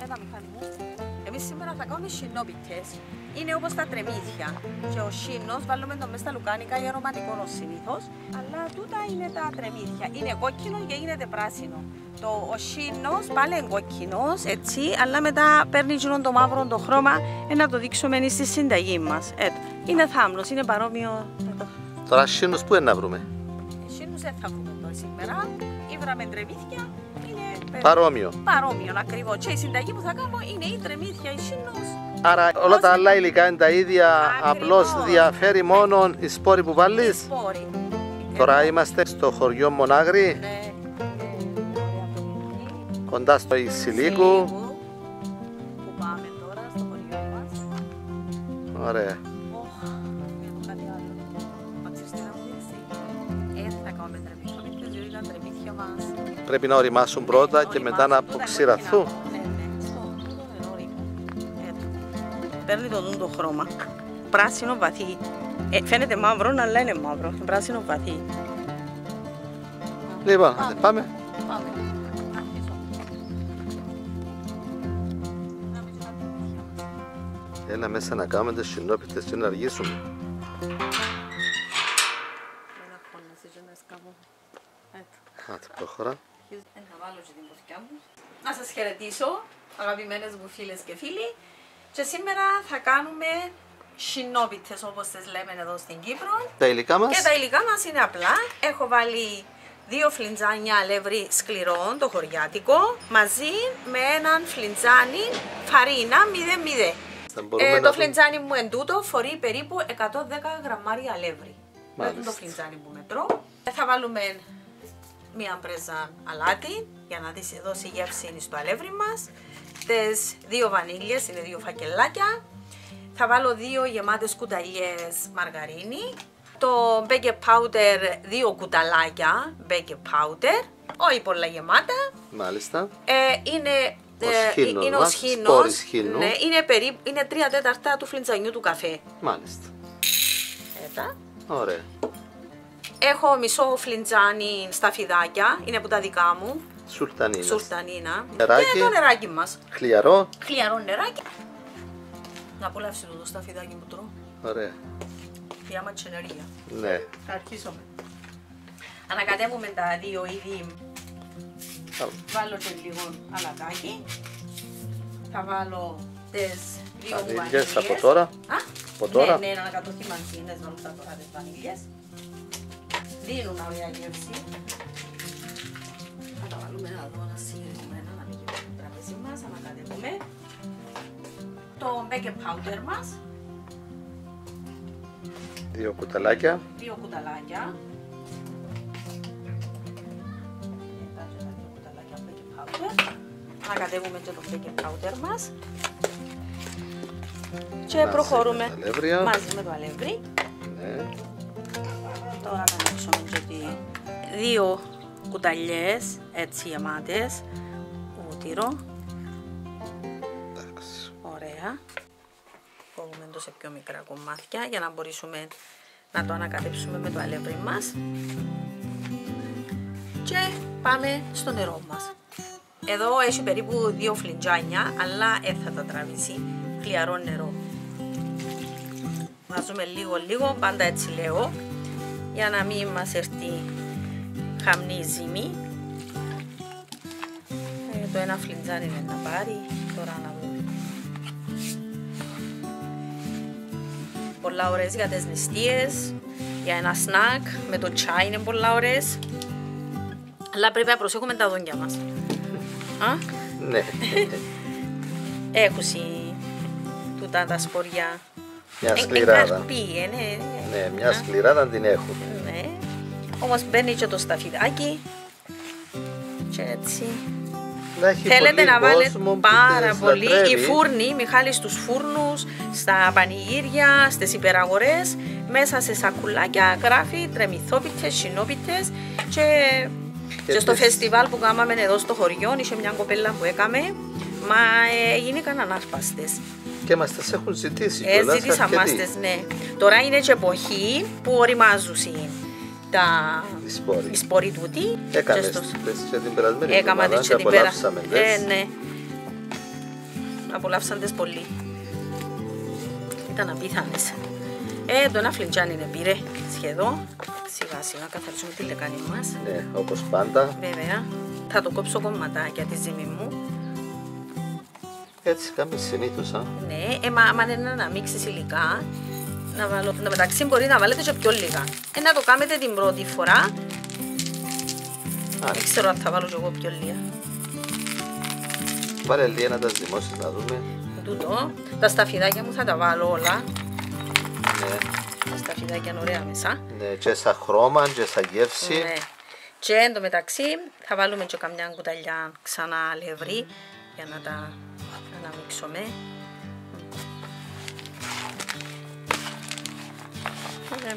Ένα μηχάνη μου. Εμείς σήμερα θα κάνουμε σινόπιτες. Είναι όπως τα τρεμίδια. Και ο σίνος βάλουμε το μέσα στα λουκάνικα για αρωματικό συνήθως. Αλλά τούτα είναι τα τρεμίδια. Είναι κόκκινο και γίνεται πράσινο. Ο σίνος πάλι είναι κόκκινος, έτσι, αλλά μετά παίρνει το μαύρο το χρώμα να το δείξουμε στη συνταγή μας. Είναι θάμνος, είναι παρόμοιο. Τώρα σίνους πού είναι να βρούμε? Σίνους δεν θα βρούμε τώρα σήμερα. Ήβραμε τρεμίδια. Παρόμοιο. Παρόμοιο ακριβώς. Και η συνταγή που θα κάνω είναι η τρεμίδια, η σίνος. Άρα όλα τα άλλα υλικά είναι τα ίδια, απλώς διαφέρει μόνο οι σπόροι που βάλεις. Σπόροι. Τώρα είμαστε στο χωριό Μονάγρη, Ναι. κοντά στο Ισηλίκου. Που πάμε τώρα στο χωριό μας. Ωραία. Κάτι άλλο. Μα ξέρεις τι να μου πεις? Θα κάνουμε τρεμίδια, διότι τα τρεμίδια μας. Πρέπει να οριμάσουν πρώτα και μετά να αποξηραθούν. Παίρνει το χρώμα. Πράσινο βαθύ. Φαίνεται μαύρο, αλλά είναι μαύρο. Πράσινο βαθύ. Λοιπόν, πάμε. Πάμε. Έλα μέσα να κάνουμε τις σινόπιτες και να αργήσουμε. Άτε, προχωρά. Θα βάλω και την κοφιά μου. Να σας χαιρετήσω, αγαπημένες μου φίλες και φίλοι. Και σήμερα θα κάνουμε σινόπιτες, όπως τις λέμε εδώ στην Κύπρο. Τα υλικά μας. Και τα υλικά μας είναι απλά. Έχω βάλει 2 φλιντζάνια αλεύρι σκληρό, το χωριάτικο, μαζί με έναν φλιντζάνι φαρίνα 0,0. Το φλιντζάνι μου εν τούτο φορεί περίπου 110 γραμμάρια αλεύρι. Με το φλιντζάνι που μετρώ. Θα βάλουμε μία πρέζα αλάτι για να δώσει γεύση στο αλεύρι μας. Τις 2 βανίλιες, είναι 2 φακελάκια. Θα βάλω 2 γεμάτες κουταλιές μαργαρίνη. Το baking powder, 2 κουταλάκια baking powder. Όχι πολλά γεμάτα. Μάλιστα. Είναι ο σχήνος. Ναι, είναι 3/4 του φλιντζανιού του καφέ. Μάλιστα. Έτα. Ωραία. Έχω μισό φλιντζάνι σταφιδάκια, είναι από τα δικά μου. Σουλτανίνα. Και το νεράκι μας. Χλιαρό. Χλιαρό νεράκι. Να απολαύσει το σταφιδάκι που τρώω. Ωραία. Για ματσενερία. Ναι. Θα αρχίσουμε. Ανακατεύουμε τα 2 είδη. Βάλω και λίγο αλατάκι. Θα βάλω τις 2 βανίλιες. Από τώρα. Από τώρα. Ναι, να ανακατωθεί μαζί, να βάλω τώρα τις βανίλιες. Δίνουν ωραία γεύση. Θα τα βάλουμε εδώ συγκεκριμένα να μην γίνει το τραπέζι μας. Ανακατεύουμε το baking powder μας. 2 κουταλάκια. 2 κουταλάκια. Ανακατεύουμε και το baking powder μας. Και προχωρούμε μαζί με το αλεύρι. Ναι. Τώρα θα ανοίξουμε και 2 κουταλιές έτσι γεμάτες ούτυρο. Ωραία. Κόβουμε το σε πιο μικρά κομμάτια για να μπορέσουμε να το ανακατέψουμε με το αλεύρι μας. Και πάμε στο νερό μας. Εδώ έχει περίπου 2 φλιντζάνια, αλλά θα τα τραβήσει χλιαρό νερό. Βάζουμε λίγο, πάντα έτσι λέω, για να μην μας έρθει χαμνή ζύμη. Το ένα φλιντζάνι είναι να πάρει, τώρα να δούμε. Πολλά ωραίες για τις νηστείες, για ένα σνακ, με το τσάι είναι πολλά ωραίες. Αλλά πρέπει να προσέχουμε τα δόντια μας. Ναι. Έχουν τούτα τα σποριά. Μια σκληράδα. Ναι, μια σκληράδα την έχουμε. Ναι. Όμως μπαίνει και το σταφιδάκι. Και έτσι. Θέλετε να βάλετε πάρα πολύ. Οι φούρνοι, Μιχάλης, στους φούρνους, στα πανηγύρια, στις υπεραγορές, μέσα σε σακουλάκια γράφει τρεμιθόπιτες, σινόπιτες. Και στο φεστιβάλ που κάναμε εδώ στο χωριό, είχε μια κοπέλα που έκαμε, μα γίνηκαν ανάσπαστες. Και μας τις έχουν ζητήσει. Ζήτησαν μας τις, ναι. Τώρα είναι και εποχή που οριμάζουν οι σπόροι τούτοι. Έκαμε και την περασμένη εβδομάδα και απολαύσαμε. Ναι. απολαύσαν τις πολύ. Ήταν απίθανες. Το ένα φλιτζάνι είναι πήρε σχεδόν. Σιγά σιγά καθαρίζουμε τη λεκάνη μας. Ναι, όπως πάντα. Βέβαια. Θα το κόψω κομματάκια τη ζύμη μου. Έτσι κάνουμε συνήθως, Ναι, άμα είναι να μίξεις υλικά, να βάλω, μεταξύ μπορεί να βάλετε και πιο λίγα. Να το κάνετε την πρώτη φορά. Δεν ξέρω αν θα βάλω και εγώ πιο λίγα. Βάλε λίγα να τα ζυμώσεις να δούμε. Τούτο. Τα σταφιδάκια μου θα τα βάλω όλα. Ναι. Τα σταφιδάκια είναι ωραία μέσα. Ναι, και σαν χρώμα και σαν γεύση. Ναι. Και εν τω μεταξύ θα βάλουμε και καμιά κουταλιά ξανά αλεύρι για να τα αναμίξουμε.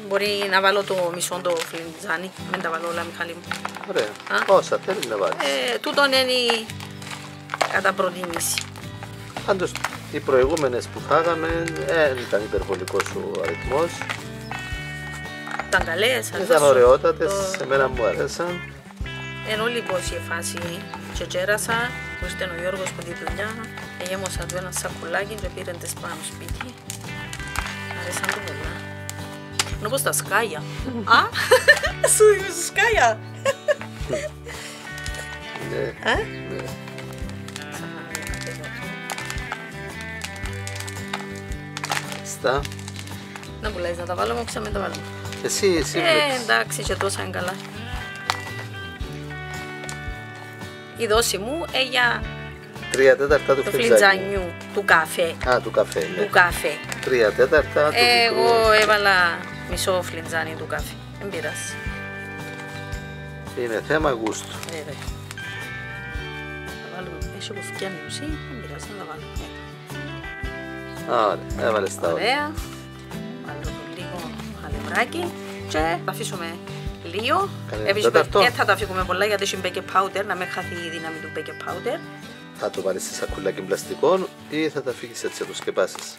Μπορεί να βάλω το μισό το φλιτζάνι, μην τα βάλω όλα, Μιχάλη μου. Ωραία. Όσα θέλει να βάλεις. Τούτον είναι κατά προτίμηση. Πάντως οι προηγούμενες που φάγαμε δεν ήταν υπερβολικός ο αριθμός. Ήταν καλές. Ήταν ωραιότατες, εμένα μου αρέσαν. Ενώ λοιπόν η φάση και τσέρασα, που ήταν ο Γιώργος που τη δουλειά, έγεμωσα του ένα σακουλάκι και πήραν τις πάνω σπίτι. Αρέσαν του πολλά. Είναι όπως τα σκάλια. Α, σου είπες σκάλια. Ναι. Στα. Να πουλάς, να τα βάλουμε, όξα με τα βάλουμε. Εσύ βλέπεις. Εντάξει, και τόσα είναι καλά. Η δόση μου για 3/4 του το φλιτζάνιου. φλιτζάνιου του καφέ. Α, του καφέ, ναι. Του καφέ. 3/4 του Εγώ μικρού. έβαλα μισό φλιτζάνι του καφέ. Δεν πειράζει. Είναι θέμα γούστου. Βέβαια. Θα βάλουμε πίσω που φτιάνει ουσί, δεν πειράζει να τα βάλουμε. Ωραία, έβαλες τα όλα. Ωραία. Βάλω λίγο χαλευράκι και θα αφήσουμε λίγο. τέταρτο. Θα το αφήσουμε πολλά γιατί έχει baking powder, να μην χαθεί η δύναμη του baking powder. Θα το βάλεις σε σακουλάκι πλαστικό ή θα τα φύγεις έτσι να το σκεπάσεις.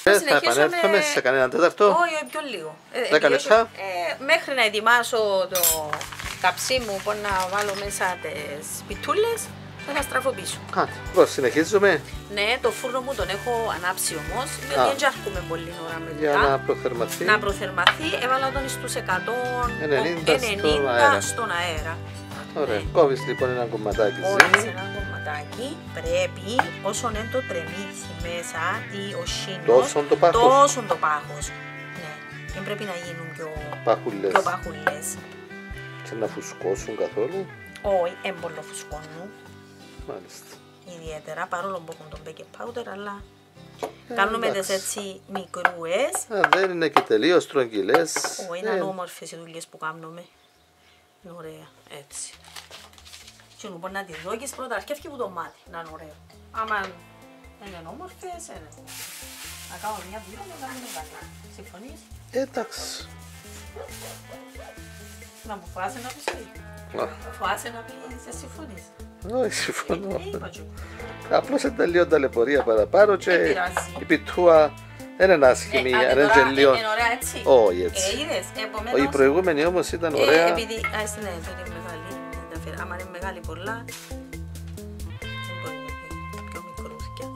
Θα επανέλθουμε σε κανέναν τέταρτο. Όχι, πιο λίγο. 10 λεπτά. Μέχρι να ετοιμάσω το καψί μου που να βάλω μέσα τις πιτούλες, θα στραφώ πίσω. Λοιπόν, συνεχίζουμε. Ναι, το φούρνο μου τον έχω ανάψει όμως, διότι δεν αρκούμε πολύ ώρα μετά. Για να προθερμαθεί. Να προθερμαθεί, έβαλα τον στους 190 στον αέρα. Ωραία, κόβεις λοιπόν ένα κομματάκι Κόβεις ζύμη. ένα κομματάκι, πρέπει όσον είναι το τρεμίθι μέσα ή ο σύνος, Τόσον το πάχος. τόσον το πάχος. Ναι, δεν πρέπει να γίνουν πιο παχουλές. Και να φουσκώσουν καθόλου. Όχι, έμπολο φουσκώνουν. Μάλιστα. Ιδιαίτερα, παρόλο που έχουν τον baking powder, αλλά κάνουμε τις έτσι μικρούες. Δεν είναι και τελείως στρογγυλές. Όχι, είναι όμορφες οι δουλειές που κάνουμε. Είναι ωραία, έτσι. Και μπορεί να τη δώκεις πρώτα, αρκεύει που το μάτι, να είναι ωραίο. Άμα είναι όμορφες, είναι. Να κάνω μια δουλειά, να κάνουμε κάτι. Συμφωνείς? Εντάξει. Να μου φοβάσαι να πεις όχι. Φοβάσαι να πεις, σε συμφωνείς? Όχι, συμφωνώ. Είπα και εγώ. Απλώς είναι λίγο ταλαιπωρία παραπάνω και πειράζει. η πιτούα δεν είναι άσχημη, Αν αν είναι τώρα λίγο. είναι ωραία έτσι. Όχι έτσι. Είδες, επομένως. Η προηγούμενη όμως ήταν ωραία. Επειδή, ναι, τότε είναι μεγάλη. Άμα είναι μεγάλη πολλά, δεν μπορεί να είναι πιο μικρούθηκια.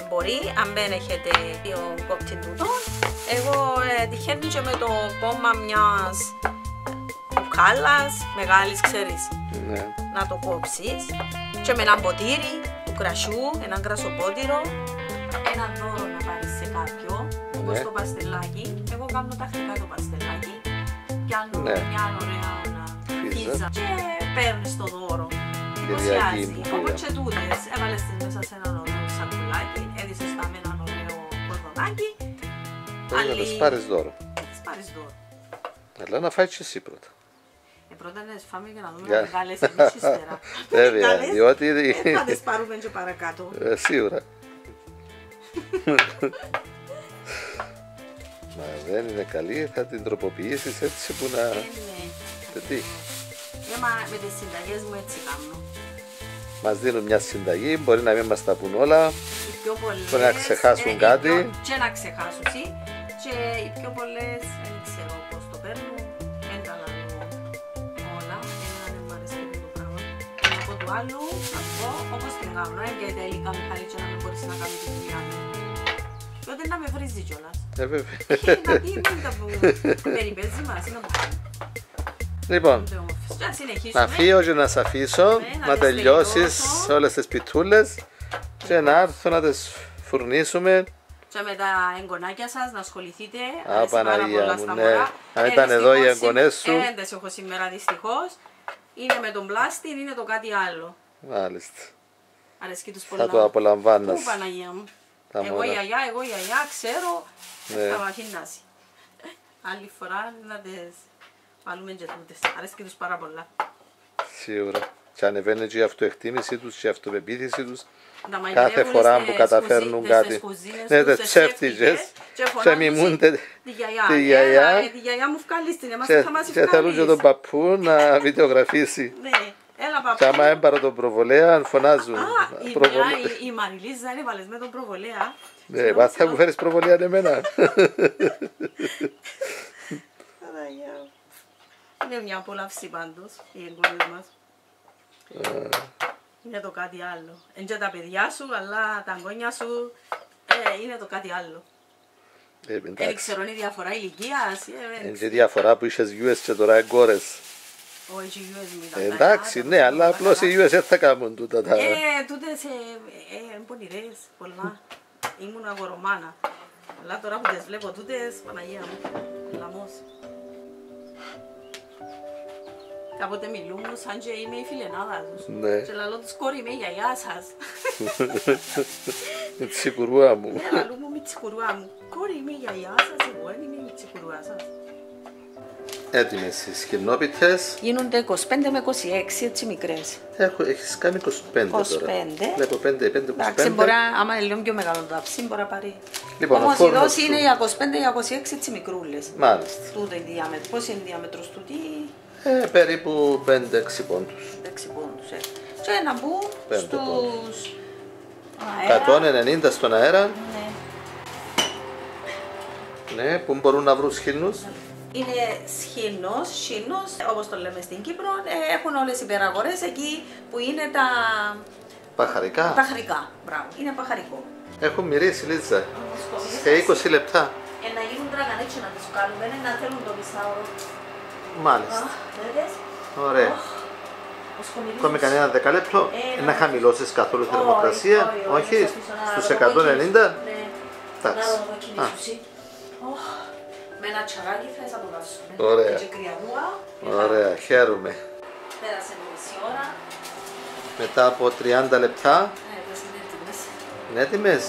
Μπορεί, αν δεν έχετε δύο κόπτη τούτο, εγώ τυχαίνει και με το κόμμα μιας κουκάλας μεγάλης, ξέρεις, Ναι. να το κόψεις και με ένα ποτήρι του κρασιού, έναν κρασοπότηρο, έναν δώρο να πάρεις σε κάποιον, όπως το παστελάκι. Εγώ κάνω τακτικά το παστελάκι, πιάνω μια ωραία πίζα και παίρνεις το δώρο. Εντυπωσιάζει. Οπότε και τούτες έβαλες τις μέσα σε έναν ωραίο σακουλάκι, έδισες τα με έναν ωραίο κορδονάκι. Πρέπει να τις πάρεις δώρο. Τις πάρεις δώρο. Αλλά να φάεις και εσύ πρώτα. Πρώτα να τις φάμε για να δούμε να μεγάλες εμείς ύστερα. Βέβαια, διότι... Θα τις πάρουμε και παρακάτω. Σίγουρα. Μα δεν είναι καλή, θα την τροποποιήσεις έτσι που να... Τι. Με τις συνταγές μου έτσι κάνω. Μας δίνουν μια συνταγή, μπορεί να μην μας τα πούν όλα, μπορεί να ξεχάσουν κάτι. Και να ξεχάσουν, και οι πιο πολλές δεν ξέρω πώς το παίρνουν, δεν άλλου, να σου πω, όπως την κάνω, για τα υλικά μηχανή και να μην μπορείς να κάνεις τη δουλειά μου. Τότε να με βρίζει κιόλας. Βέβαια. Να πει μήντα που περιπέζει μας, είναι που κάνει. Λοιπόν, να φύγω και να σε αφήσω, να τελειώσεις όλες τις πιτούλες και να έρθω να τις φουρνίσουμε. Και με τα εγγονάκια σας να ασχοληθείτε. Α, Παναγία μου, ναι. Αν ήταν εδώ οι εγγονές σου. Δεν τις έχω σήμερα δυστυχώς. Είναι με τον πλάστη, είναι το κάτι άλλο. Μάλιστα. Αρέσκει τους πολλά. Θα το απολαμβάνεις. Πού Παναγία μου. Εγώ γιαγιά, ξέρω. Θα μ' αφήνασαι. Άλλη φορά να τις βάλουμε και τούτες. Αρέσκει τους πάρα πολλά. Σίγουρα. Και ανεβαίνει και η αυτοεκτίμηση τους και η αυτοπεποίθηση τους. Κάθε φορά που καταφέρνουν κάτι. Ναι, τις ψεύτικες και μιμούνται τη γιαγιά και θέλουν και τον παππού να βιντεογραφήσει. Και άμα έμπαρα τον προβολέα φωνάζουν. Η Μαριλίζα έβαλες με τον προβολέα. Ναι, θα μου φέρεις προβολέα εμένα. Είναι μια απόλαυση πάντως οι εγγονείς μας. Είναι το κάτι άλλο. Είναι και τα παιδιά σου, αλλά τα εγγόνια σου είναι το κάτι άλλο. Δεν ξέρω, είναι διαφορά ηλικίας. Είναι και διαφορά που είχες γιουές και τώρα εγκόρες. Όχι, γιουές μην τα εντάξει, ναι, αλλά απλώς οι γιουές δεν θα κάνουν τούτα τα... Τούτες είναι πονηρές, πολλά. Ήμουν αγορομάνα. Αλλά τώρα που τις βλέπω τούτες, Παναγία μου, λαμός. Κάποτε μιλούν σαν και είμαι η φιλενάδα τους. Και λαλώ τους κόρη είμαι η γιαγιά σας. Η τσικουρούα μου. Ναι, λαλού μου η τσικουρούα μου. Κόρη είμαι η γιαγιά σας, εγώ δεν είμαι η τσικουρούα σας. Έτοιμες οι σκηνόπιτες. Γίνονται 25 με 26 έτσι μικρές. Έχεις κάνει 25 τώρα. 25. Βλέπω 5, 25. Εντάξει, μπορεί, άμα είναι λίγο πιο μεγάλο το αψί, μπορεί να πάρει. Λοιπόν, όμως η δόση είναι για 25 για 26 έτσι μικρούλες. Μάλιστα. Τούτο είναι διάμετρο. Πώς είναι διάμετρος τούτη? Περίπου 5-6 πόντους. 6 πόντους, Και να μπουν στους 190 στον αέρα. Ναι. Ναι, που μπορούν να βρουν σχήνους. Είναι σχήνος, όπως το λέμε στην Κύπρο. Έχουν όλες οι υπεραγορές εκεί που είναι τα... Παχαρικά. Παχαρικά, μπράβο. Είναι παχαρικό. Έχουν μυρίσει, Λίτσα. Σε 20 λεπτά. Να γίνουν τραγανέτσι να τις κάνουμε, να θέλουν το μισάωρο. Μάλιστα. Ωραία. Ακόμη κανένα δεκάλεπτο. Να χαμηλώσεις καθόλου θερμοκρασία. Όχι, στους 190. Εντάξει. Με ένα τσαγάκι θα αποδάσουμε. Ωραία. Ωραία, χαίρομαι. Πέρασε μισή ώρα. Μετά από 30 λεπτά. Είναι έτοιμες.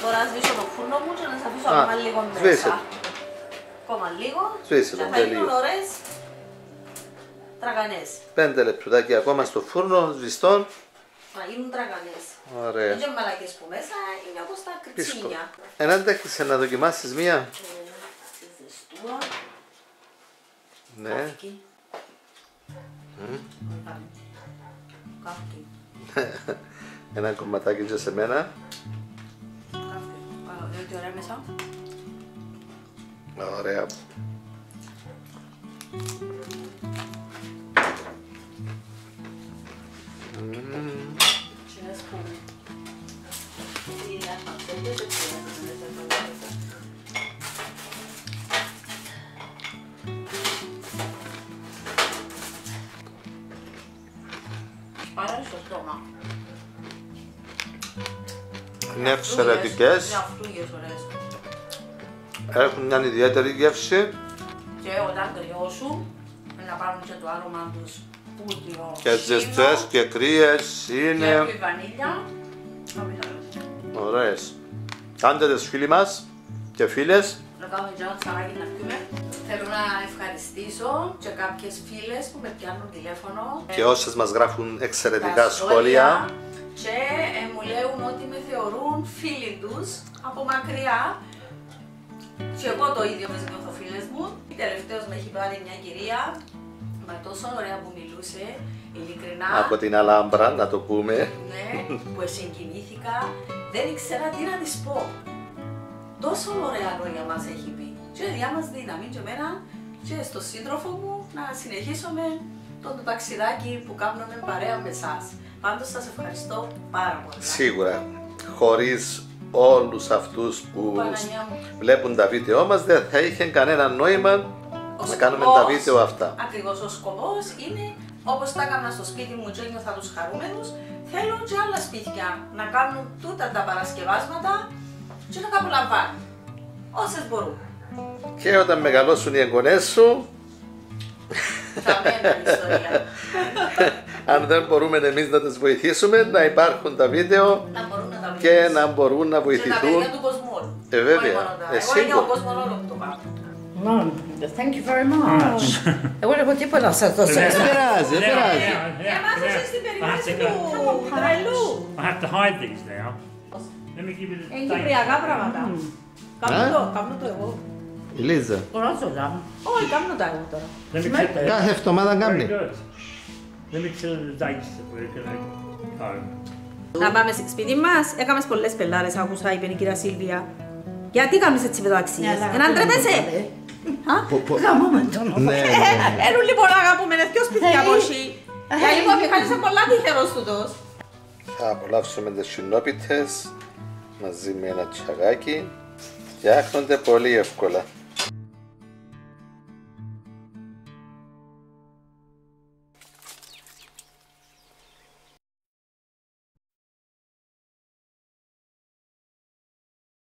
Τώρα σβήσω το φούρνο μου και να σας αφήσω ακόμα λίγο μέσα. Ακόμα λίγο και θα γίνουν ωραίες τραγανές. 5 λεπτουδάκια ακόμα στο φούρνο, σβηστόν. Θα γίνουν τραγανές. Ωραία. Είναι και μαλακές που μέσα είναι όπως τα κριτσίνια. Εν άντεχεσαι να δοκιμάσεις μία. Τη ζεστούρα. Ναι. Καύκι. Καύκι. Ένα κομματάκι και σε μένα. Καύκι. Τι ωραία μέσα. Ωραία. Πάρα στο στόμα. Είναι εξαιρετικές. Είναι αυτούγες ωραίες. Έχουν μια ιδιαίτερη γεύση. Και όταν κρυώσουν, να πάρουν και το άρωμα τους πούτιο. Και ζεστές και κρύες είναι. Και η βανίλια. Ωραίες. Κάντε τις φίλοι μας και φίλες. Να κάνουμε και ένα τσαράκι να πιούμε. Θέλω να ευχαριστήσω και κάποιες φίλες που με πιάνουν τηλέφωνο. Και όσες μας γράφουν εξαιρετικά σχόλια. Και μου λέουν ότι με θεωρούν φίλοι τους από μακριά. Και εγώ το ίδιο με νιώθω φίλες μου. Τελευταίως με έχει πάρει μια κυρία με τόσο ωραία που μιλούσε, ειλικρινά. Από την Αλάμπρα, να το πούμε. Ναι, που συγκινήθηκα. Δεν ήξερα τι να της πω. Τόσο ωραία λόγια μας έχει πει. Και διά μας δύναμη και εμένα και στο σύντροφο μου να συνεχίσουμε το ταξιδάκι που κάνουμε παρέα με εσάς. Πάντως σας ευχαριστώ πάρα πολύ. Σίγουρα, χωρίς όλους αυτούς που βλέπουν τα βίντεο μας δεν θα είχε κανένα νόημα να κάνουμε τα βίντεο αυτά. Ακριβώς, ο σκοπός είναι, όπως τα έκανα στο σπίτι μου και ένιωθα τους χαρούμενους, θέλω και άλλα σπίτια να κάνουν τούτα τα παρασκευάσματα και να απολαμβάνουν όσες μπορούν. Και όταν μεγαλώσουν οι εγγονές σου, θα μένει η ιστορία. Αν δεν μπορούμε εμείς να τις βοηθήσουμε, να υπάρχουν τα βίντεο και να μπορούν να βοηθηθούν. Και τα παιδιά του κόσμου. Βέβαια. Εγώ είναι ο κόσμος όλο που το πάω. Mom, thank you very much. Εγώ δεν έχω τίποτα να σας δώσω. Δεν πειράζει, δεν πειράζει. Εμάς εσείς στην περίπτωση του τρελού. I have to hide these now. Let me give you the Είναι κυπριακά πράγματα. Κάμνω το εγώ. Η Λίζα. Όχι, κάμνω τα εγώ τώρα. Κάθε εβδομάδα κάνει. Let me tell you the dates that we're going to go. Να πάμε σπίτι μας, έκαμε πολλές πελάρες, άκουσα, είπε η κυρία Σίλβια. Γιατί κάνεις έτσι παιδοαξίες, έναν τρέπεσαι. Γαμούμε τον νόμο. Έλουν λοιπόν αγαπούμε, είναι δυο σπίτια από εκεί. Για λίγο ο Μιχάλης είναι πολλά τυχερός τούτος. Θα απολαύσουμε τις σινόπιτες μαζί με ένα τσαγάκι. Φτιάχνονται πολύ εύκολα.